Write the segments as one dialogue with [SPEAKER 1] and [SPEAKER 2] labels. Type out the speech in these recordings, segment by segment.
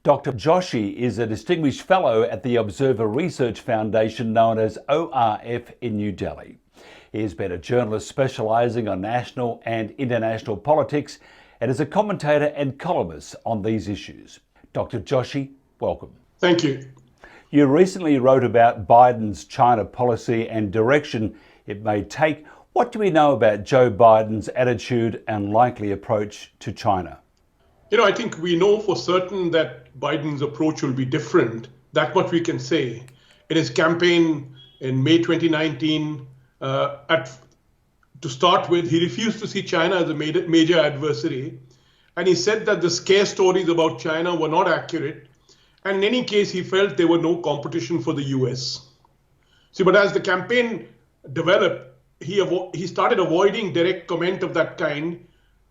[SPEAKER 1] Dr. Joshi is a distinguished fellow at the Observer Research Foundation known as ORF in New Delhi. He has been a journalist specialising on national and international politics and is a commentator and columnist on these issues. Dr. Joshi, welcome.
[SPEAKER 2] Thank you.
[SPEAKER 1] You recently wrote about Biden's China policy and direction it may take. What do we know about Joe Biden's attitude and likely approach to China?
[SPEAKER 2] I think we know for certain that Biden's approach will be different. That's what we can say. In his campaign in May 2019, to start with, he refused to see China as a major adversary. And he said that the scare stories about China were not accurate. And in any case, he felt there were no competition for the US. But as the campaign developed, he started avoiding direct comment of that kind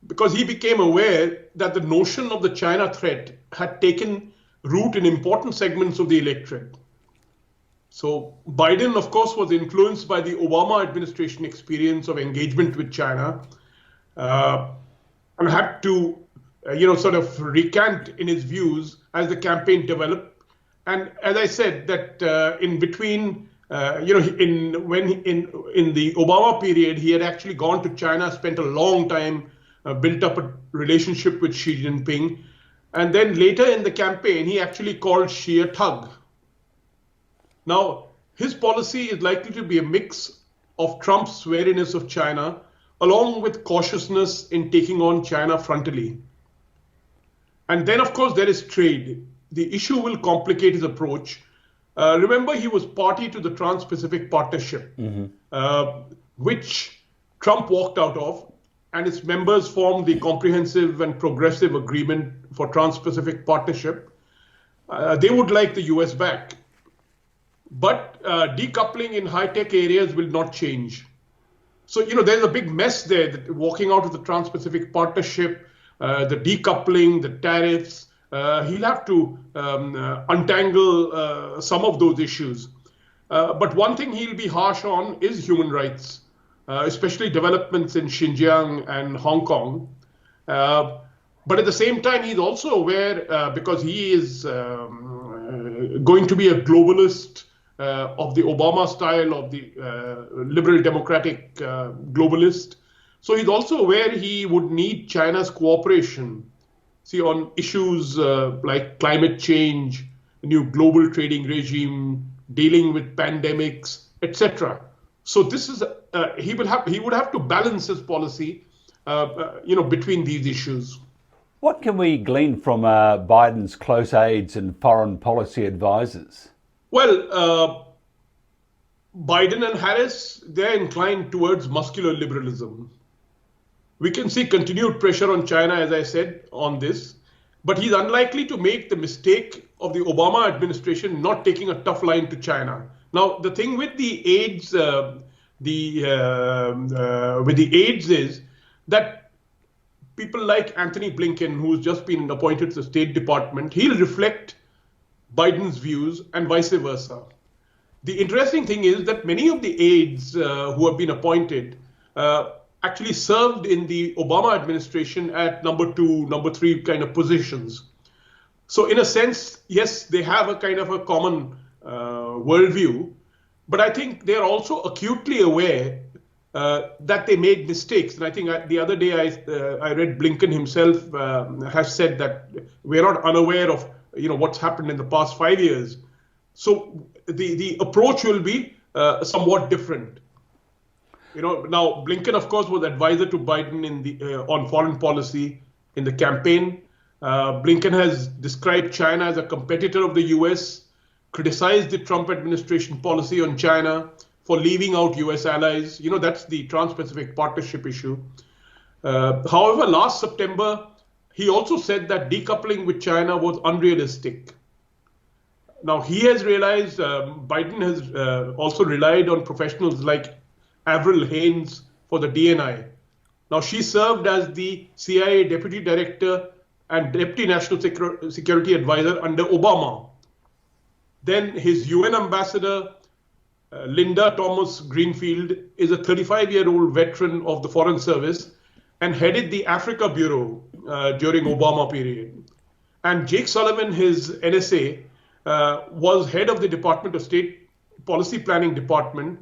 [SPEAKER 2] because he became aware that the notion of the China threat had taken root in important segments of the electorate. So Biden, of course, was influenced by the Obama administration experience of engagement with China and had to, sort of recant in his views as the campaign developed. And as I said, that in between, in the Obama period, he had actually gone to China, spent a long time, built up a relationship with Xi Jinping. And then later in the campaign, he actually called Xi a thug. Now, his policy is likely to be a mix of Trump's wariness of China, along with cautiousness in taking on China frontally. And then, of course, there is trade. The issue will complicate his approach. Remember, he was party to the Trans-Pacific Partnership, which Trump walked out of, and its members formed the Comprehensive and Progressive Agreement for Trans-Pacific Partnership. They would like the US back. But decoupling in high-tech areas will not change. So, there's a big mess there, that walking out of the Trans-Pacific Partnership, the decoupling, the tariffs. He'll have to untangle some of those issues. But one thing he'll be harsh on is human rights, especially developments in Xinjiang and Hong Kong. But at the same time, he's also aware, because he is going to be a globalist of the Obama style, of the liberal democratic globalist. So he's also aware he would need China's cooperation, on issues like climate change, a new global trading regime, dealing with pandemics, etc. So this is he would have to balance his policy, between these issues.
[SPEAKER 1] What can we glean from Biden's close aides and foreign policy advisors?
[SPEAKER 2] Well, Biden and Harris, they're inclined towards muscular liberalism. We can see continued pressure on China, as I said, on this, but he's unlikely to make the mistake of the Obama administration not taking a tough line to China. Now, the thing with the aides, is that people like Anthony Blinken, who's just been appointed to the State Department, he'll reflect Biden's views and vice versa. The interesting thing is that many of the aides who have been appointed actually served in the Obama administration at number 2, number 3 kind of positions. So in a sense, yes, they have a kind of a common worldview, but I think they're also acutely aware that they made mistakes. And I think the other day I read Blinken himself has said that we're not unaware of what's happened in the past 5 years. So the approach will be somewhat different. Now Blinken, of course, was advisor to Biden on foreign policy in the campaign. Blinken has described China as a competitor of the US, criticized the Trump administration policy on China for leaving out US allies. That's the Trans-Pacific Partnership issue. However, last September, he also said that decoupling with China was unrealistic. Now, he has realized, Biden has also relied on professionals like Avril Haines for the DNI. Now, she served as the CIA Deputy Director and Deputy National Security Advisor under Obama. Then his UN Ambassador, Linda Thomas Greenfield, is a 35-year-old veteran of the Foreign Service and headed the Africa Bureau during Obama period. And Jake Sullivan, his NSA, was head of the Department of State Policy Planning Department.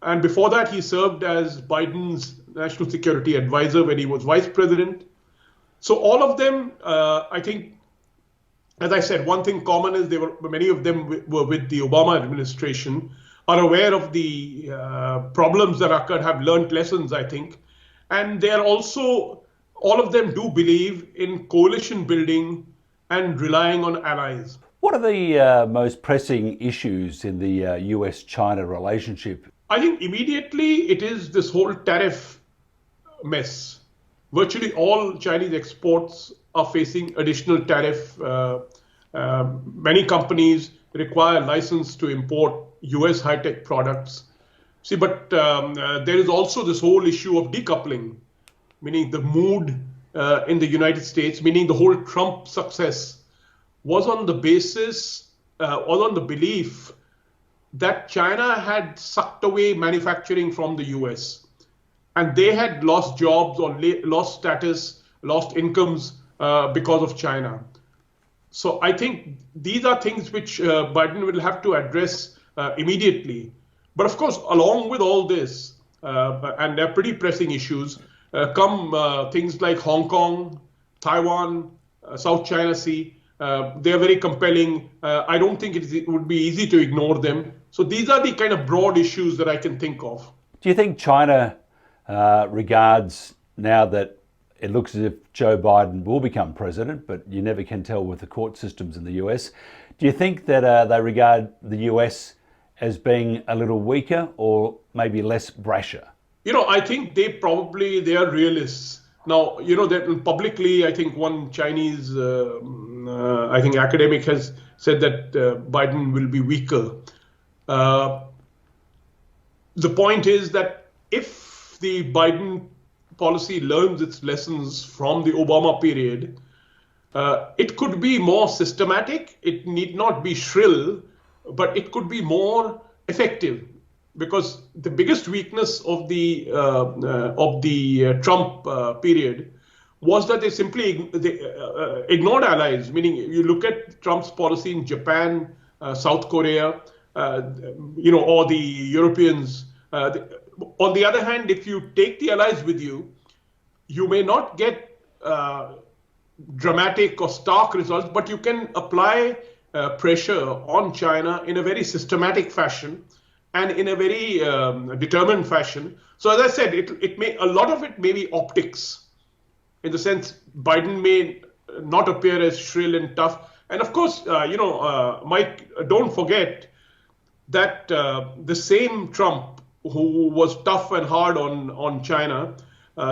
[SPEAKER 2] And before that, he served as Biden's national security advisor when he was vice president. So all of them, I think, as I said, one thing common is many of them were with the Obama administration, are aware of the problems that occurred, have learned lessons, I think. And they are also, all of them do believe in coalition building and relying on allies.
[SPEAKER 1] What are the most pressing issues in the US-China relationship?
[SPEAKER 2] I think immediately it is this whole tariff mess. Virtually all Chinese exports are facing additional tariff. Many companies require a license to import US high-tech products. See, but there is also this whole issue of decoupling, meaning the mood in the United States, meaning the whole Trump success was on the basis, was on the belief that China had sucked away manufacturing from the US. And they had lost jobs or lost status, lost incomes because of China. So I think these are things which Biden will have to address immediately. But of course, along with all this, and they're pretty pressing issues, come things like Hong Kong, Taiwan, South China Sea. They're very compelling. I don't think it would be easy to ignore them. So these are the kind of broad issues that I can think of.
[SPEAKER 1] Do you think China regards, now that it looks as if Joe Biden will become president, but you never can tell with the court systems in the US, do you think that they regard the US as being a little weaker or maybe less brasher?
[SPEAKER 2] I think they are realists. Now, that publicly, I think one Chinese, I think academic has said that Biden will be weaker. The point is that if the Biden policy learns its lessons from the Obama period, it could be more systematic. It need not be shrill, but it could be more effective. Because the biggest weakness of the Trump period was that they simply ignored allies. Meaning, you look at Trump's policy in Japan, South Korea, or the Europeans. On the other hand, if you take the allies with you, you may not get dramatic or stark results, but you can apply pressure on China in a very systematic fashion and in a very determined fashion. So as I said, a lot of it may be optics, in the sense Biden may not appear as shrill and tough. And of course, Mike, don't forget that the same Trump who was tough and hard on China,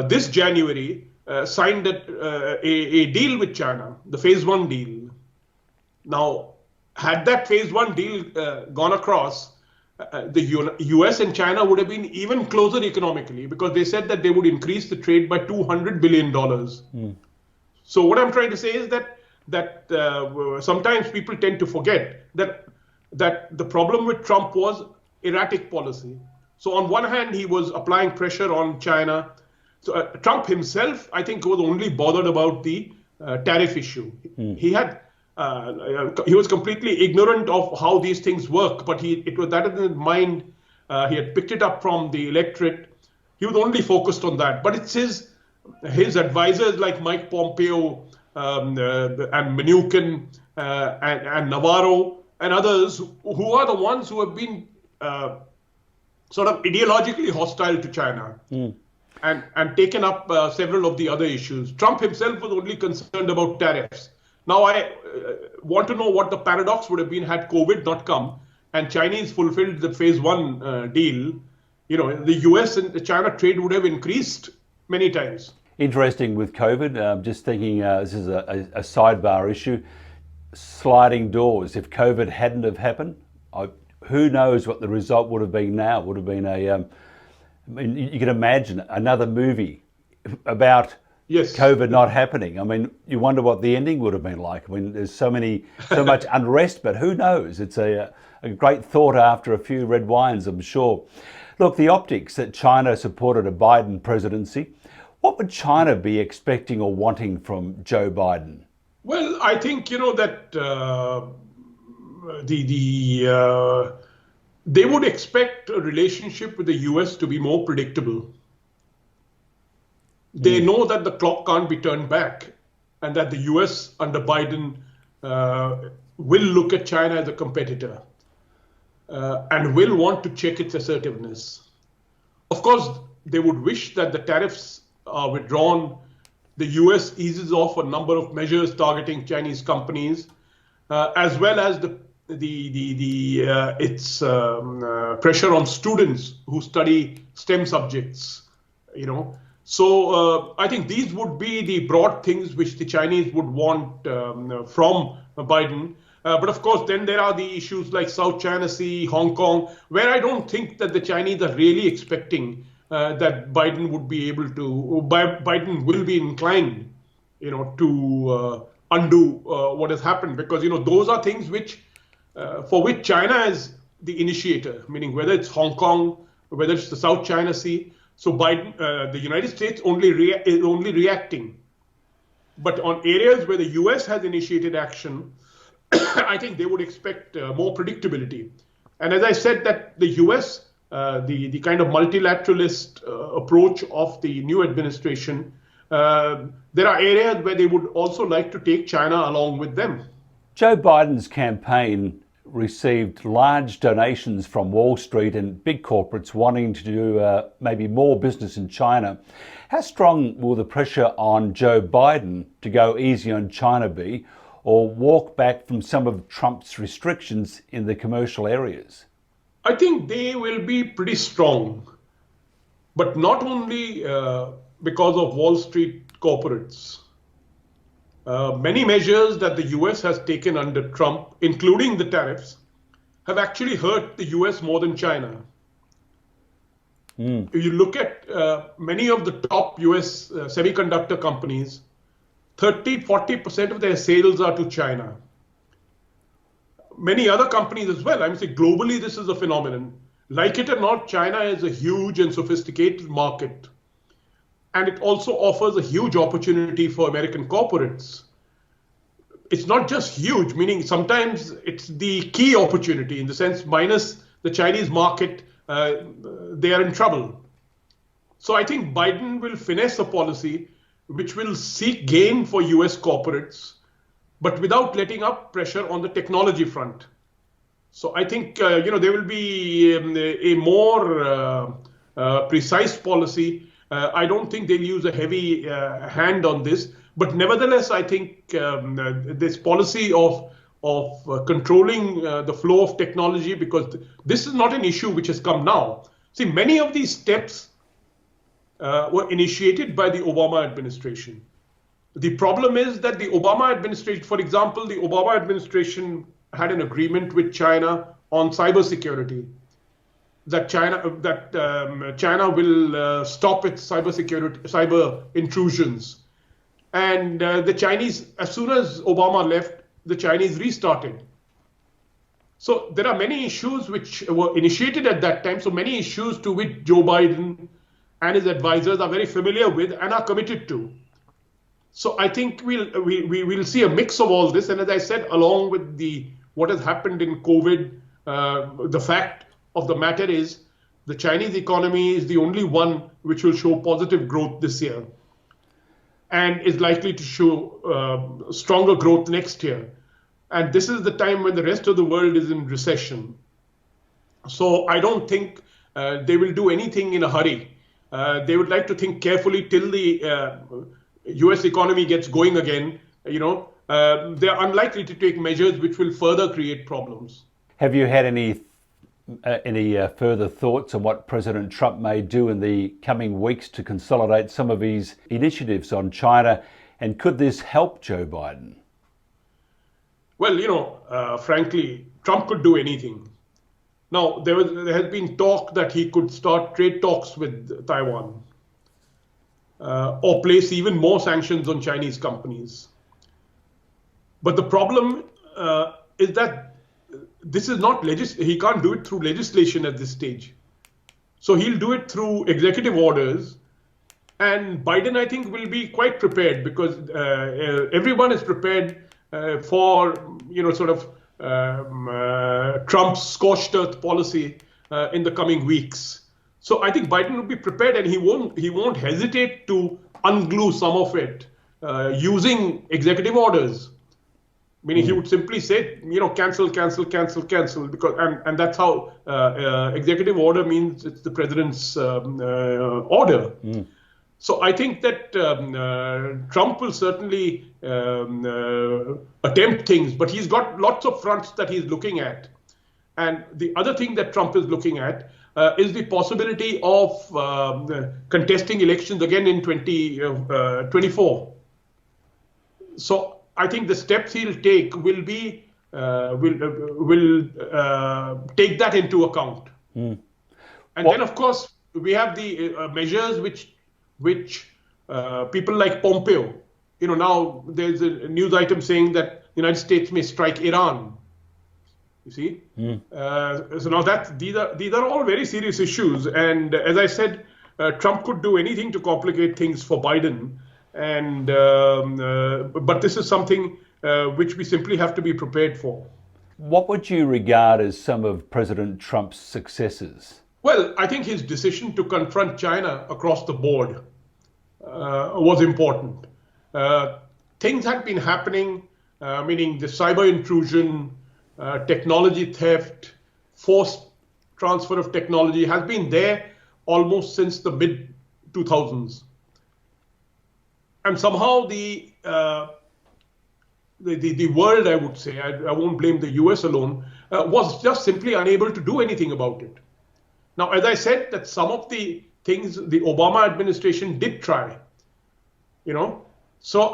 [SPEAKER 2] this January signed a deal with China, the Phase 1 deal. Now, had that Phase 1 deal gone across, the US and China would have been even closer economically, because they said that they would increase the trade by $200 billion. So what I'm trying to say is that sometimes people tend to forget that the problem with Trump was erratic policy. So on one hand, he was applying pressure on China. So Trump himself, I think, was only bothered about the tariff issue. He was completely ignorant of how these things work, but it was that in his mind. He had picked it up from the electorate. He was only focused on that. But it's his advisors like Mike Pompeo and Mnuchin and Navarro and others who are the ones who have been sort of ideologically hostile to China and taken up several of the other issues. Trump himself was only concerned about tariffs. Now, I want to know what the paradox would have been had COVID not come and Chinese fulfilled the Phase 1 deal. The US and China trade would have increased many times.
[SPEAKER 1] Interesting with COVID, just thinking this is a sidebar issue, sliding doors. If COVID hadn't have happened, who knows what the result would have been now. It would have been you can imagine another movie about COVID not happening. I mean, you wonder what the ending would have been like. I mean, there's so much unrest, but who knows? It's a great thought after a few red wines, I'm sure. Look, the optics that China supported a Biden presidency, what would China be expecting or wanting from Joe Biden?
[SPEAKER 2] Well, I think that the they would expect a relationship with the US to be more predictable. They know that the clock can't be turned back, and that the US under Biden will look at China as a competitor and will want to check its assertiveness. Of course, they would wish that the tariffs are withdrawn, the US eases off a number of measures targeting Chinese companies, as well as its pressure on students who study STEM subjects. So I think these would be the broad things which the Chinese would want from Biden. But of course, then there are the issues like South China Sea, Hong Kong, where I don't think that the Chinese are really expecting that Biden would be able to, Biden will be inclined, to undo what has happened, because those are things which, for which China is the initiator, meaning whether it's Hong Kong, whether it's the South China Sea. So Biden, the United States is only reacting. But on areas where the US has initiated action, I think they would expect more predictability. And as I said, that the US, the kind of multilateralist approach of the new administration, there are areas where they would also like to take China along with them.
[SPEAKER 1] Joe Biden's campaign received large donations from Wall Street and big corporates wanting to do maybe more business in China. How strong will the pressure on Joe Biden to go easy on China be, or walk back from some of Trump's restrictions in the commercial areas?
[SPEAKER 2] I think they will be pretty strong, but not only because of Wall Street corporates. Many measures that the US has taken under Trump, including the tariffs, have actually hurt the US more than China. If you look at many of the top US semiconductor companies, 30-40% of their sales are to China. Many other companies as well. I'm saying globally, this is a phenomenon. Like it or not, China is a huge and sophisticated market. And it also offers a huge opportunity for American corporates. It's not just huge, meaning sometimes it's the key opportunity, in the sense, minus the Chinese market, they are in trouble. So I think Biden will finesse a policy which will seek gain for US corporates, but without letting up pressure on the technology front. So I think there will be a more precise policy. I don't think they'll use a heavy hand on this, but nevertheless, I think this policy of controlling the flow of technology, because this is not an issue which has come now. See, many of these steps were initiated by the Obama administration. The problem is that the Obama administration, for example, the Obama administration had an agreement with China on cybersecurity, that China will stop its cyber intrusions. And the Chinese, as soon as Obama left, the Chinese restarted. So there are many issues which were initiated at that time. So many issues to which Joe Biden and his advisors are very familiar with and are committed to. So I think we will see a mix of all this. And as I said, along with what has happened in COVID, the fact of the matter is the Chinese economy is the only one which will show positive growth this year, and is likely to show stronger growth next year. And this is the time when the rest of the world is in recession. So I don't think they will do anything in a hurry. They would like to think carefully till the US economy gets going again. They're unlikely to take measures which will further create problems.
[SPEAKER 1] Have you had any further thoughts on what President Trump may do in the coming weeks to consolidate some of his initiatives on China? And could this help Joe Biden?
[SPEAKER 2] Well, frankly, Trump could do anything. Now, there has been talk that he could start trade talks with Taiwan, or place even more sanctions on Chinese companies. But the problem is that this is not he can't do it through legislation at this stage. So he'll do it through executive orders, And Biden, I think, will be quite prepared because everyone is prepared for, sort of Trump's scorched earth policy in the coming weeks. So I think Biden will be prepared, and he won't hesitate to unglue some of it using executive orders. Meaning he would simply say, cancel, because and that's how executive order means it's the president's order. So I think that Trump will certainly attempt things, but he's got lots of fronts that he's looking at. And the other thing that Trump is looking at is the possibility of contesting elections again in 2024. So I think the steps he'll take will be will take that into account. And then, of course, we have the measures which people like Pompeo. Now there's a news item saying that the United States may strike Iran. You see, so now these are all very serious issues, and as I said, Trump could do anything to complicate things for Biden. And but this is something which we simply have to be prepared for.
[SPEAKER 1] What would you regard as some of President Trump's successes?
[SPEAKER 2] Well, I think his decision to confront China across the board was important. Things had been happening, meaning the cyber intrusion, technology theft, forced transfer of technology has been there almost since the mid-2000s. And somehow the world, I would say, I won't blame the US alone, was just simply unable to do anything about it. Now, as I said, that some of the things the Obama administration did try, So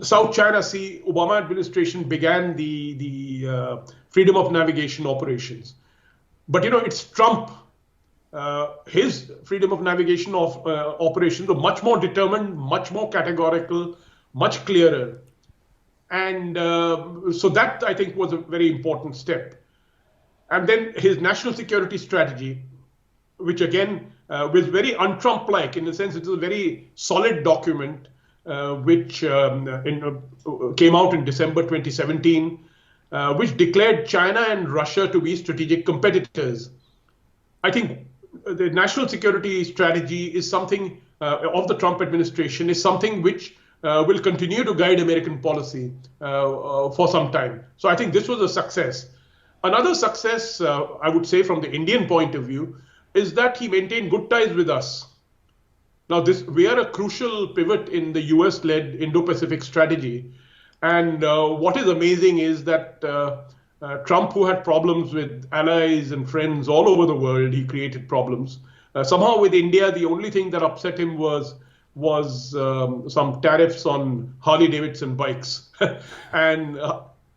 [SPEAKER 2] South China Sea, Obama administration began the freedom of navigation operations. But, it's Trump. His freedom of navigation operations were much more determined, much more categorical, much clearer. And so that, I think, was a very important step. And then his national security strategy, which again was very un-Trump-like in the sense it was a very solid document, which came out in December 2017, which declared China and Russia to be strategic competitors. I think the national security strategy is something of the Trump administration is something which will continue to guide American policy for some time. So I think this was a success. Another success, I would say, from the Indian point of view, is that he maintained good ties with us. Now, we are a crucial pivot in the US-led Indo-Pacific strategy. And what is amazing is that Trump, who had problems with allies and friends all over the world, he created problems. Somehow with India, the only thing that upset him was some tariffs on Harley-Davidson bikes. And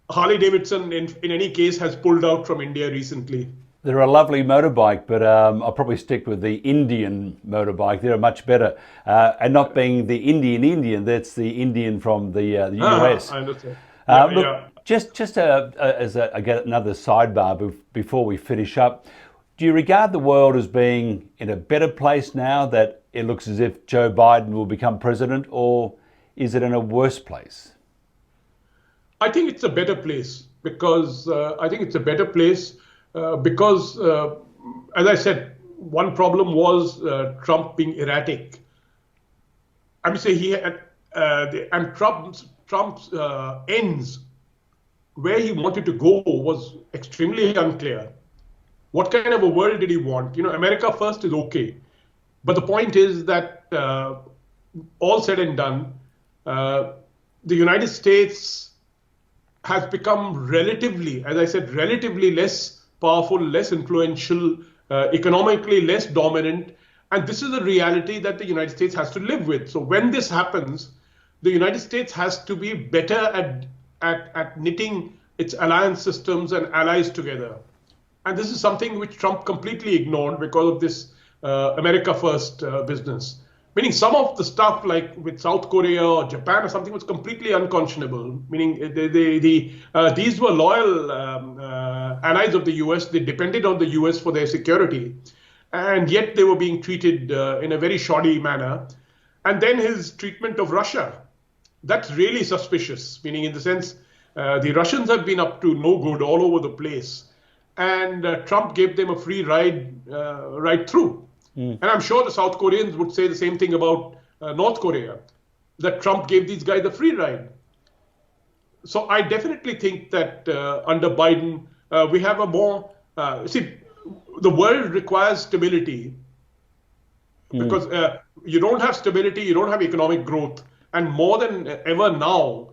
[SPEAKER 2] Harley-Davidson, in any case, has pulled out from India recently.
[SPEAKER 1] They're a lovely motorbike, but I'll probably stick with the Indian motorbike. They're much better. And not being the Indian, that's the Indian from the US.
[SPEAKER 2] I understand.
[SPEAKER 1] Look, just as another sidebar before we finish up, do you regard the world as being in a better place now that it looks as if Joe Biden will become president, or is it in a worse place?
[SPEAKER 2] I think it's a better place because as I said, one problem was Trump being erratic. I would say he had, and Trump's ends, where he wanted to go, was extremely unclear. What kind of a world did he want? America first is okay. But the point is that all said and done, the United States has become relatively, as I said, relatively less powerful, less influential, economically less dominant. And this is a reality that the United States has to live with. So when this happens, the United States has to be better at knitting its alliance systems and allies together. And this is something which Trump completely ignored because of this America First business. Meaning some of the stuff like with South Korea or Japan or something was completely unconscionable. Meaning these were loyal allies of the US. They depended on the US for their security. and yet they were being treated in a very shoddy manner. And then his treatment of Russia, that's really suspicious, meaning in the sense the Russians have been up to no good all over the place. And Trump gave them a free ride right through. And I'm sure the South Koreans would say the same thing about North Korea, that Trump gave these guys a free ride. So I definitely think that under Biden, we have a more, the world requires stability because you don't have stability, you don't have economic growth. And more than ever now,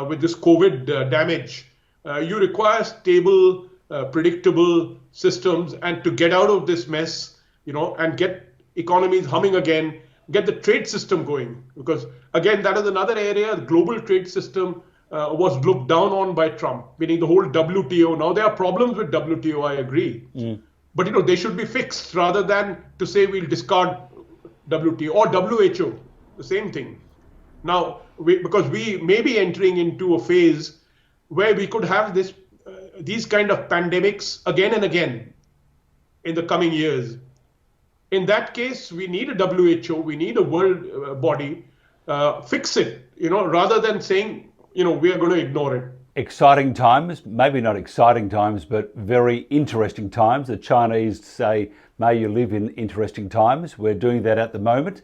[SPEAKER 2] with this COVID damage, you require stable, predictable systems, and to get out of this mess, and get economies humming again, get the trade system going. Because again, that is another area, the global trade system was looked down on by Trump, meaning the whole WTO. Now there are problems with WTO, I agree. But they should be fixed rather than to say we'll discard WTO or WHO, the same thing. Now, because we may be entering into a phase where we could have these kind of pandemics again and again in the coming years. In that case, we need a WHO, we need a world body, fix it, rather than saying, we are going to ignore it.
[SPEAKER 1] Exciting times, maybe not exciting times, but very interesting times. The Chinese say, may you live in interesting times. We're doing that at the moment.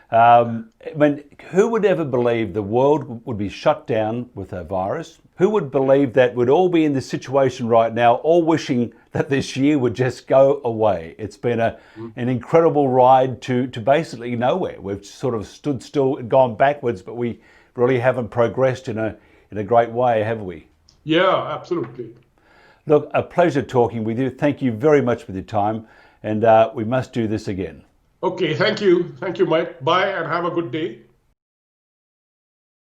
[SPEAKER 1] Who would ever believe the world would be shut down with a virus? Who would believe that we'd all be in this situation right now, all wishing that this year would just go away? It's been an incredible ride to basically nowhere. We've sort of stood still and gone backwards, but we really haven't progressed in a great way, have we?
[SPEAKER 2] Yeah, absolutely.
[SPEAKER 1] Look, a pleasure talking with you. Thank you very much for your time, and we must do this again.
[SPEAKER 2] Okay, thank you. Thank you, Mike. Bye and have a good day.